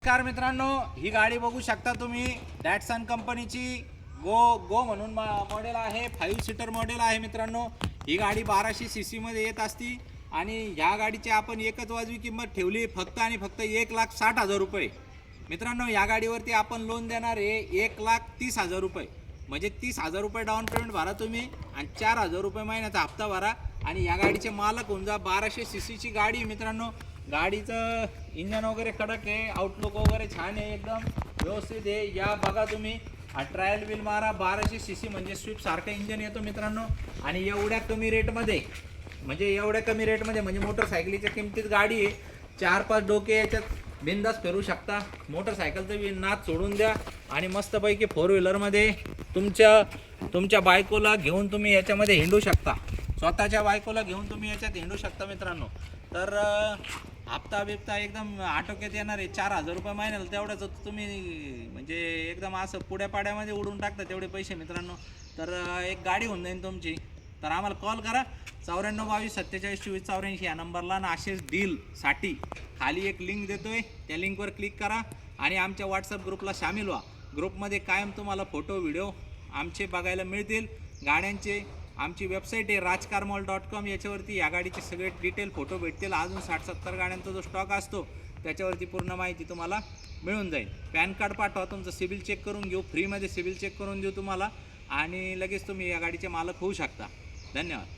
नमस्कार मित्रांनो, ही गाडी बघू शकता तुम्ही डॅटसन कंपनीची गो म्हणून मॉडेल आहे। 5 सीटर मॉडेल आहे मित्रांनो। ही गाडी 1200 सीसी मध्ये येत असती आणि ह्या गाडीची आपण एकच वाजवी किंमत ठेवली फक्त आणि फक्त 1,60,000 रुपये। मित्रांनो या गाडीवरती आपण लोन देणार आहे 1,30,000 रुपये, म्हणजे 30,000 रुपये डाऊन पेमेंट भरा तुम्ही आणि 4,000 रुपये महिन्याचा हप्ता भरा आणि या गाडीचे मालक होऊन जा। 1200 सीसीची गाडी मित्रांनो। गाडीचं इंजन वगैरे कडक आहे, आउटलुक वगैरे छान आहे, एकदम व्यवस्थित आहे। या बघा तुम्ही ट्रायल व्हील मारा। 1200 सीसी म्हणजे स्विफ्ट सारखं इंजन येतो मित्रांनो। आणि एवढ्या कमी रेटमध्ये म्हणजे मोटरसायकलीच्या किमतीत गाडी आहे। 4-5 डोके याच्यात बिंदास फिरू शकता। मोटरसायकलचं बी नाद सोडून द्या आणि मस्तपैकी 4 व्हीलरमध्ये तुमच्या बायकोला घेऊन तुम्ही याच्यामध्ये हिंडू शकता। स्वतःच्या बायकोला घेऊन तुम्ही याच्यात हिंडू शकता मित्रांनो। तर हप्ता बिप्ता एकदम आटोक्यात येणार आहे। 4,000 रुपये महिन्याला तेवढ्याच तुम्ही म्हणजे एकदम असं पुड्या पाड्यामध्ये उडून टाकता तेवढे पैसे मित्रांनो। तर एक गाडी होऊन जाईल तुमची। तर आम्हाला कॉल करा 94 22 47 24 84 या नंबरला ना। असेच डीलसाठी खाली एक लिंक देतोय, त्या लिंकवर क्लिक करा आणि आमच्या व्हॉट्सअप ग्रुपला सामील व्हा। ग्रुपमध्ये कायम तुम्हाला फोटो व्हिडिओ आमचे बघायला मिळतील गाड्यांचे। आमची वेबसाईट आहे rajkarmall.com, याच्यावरती या गाडीचे सगळे डिटेल फोटो भेटतील। अजून 60-70 गाड्यांचा जो स्टॉक असतो त्याच्यावरती पूर्ण माहिती तुम्हाला मिळून जाईल। पॅन कार्ड पाठवा, तुमचं सिबिल चेक करून घेऊ, फ्रीमध्ये सिबिल चेक करून देऊ तुम्हाला आणि लगेच तुम्ही या गाडीचे मालक होऊ शकता। धन्यवाद।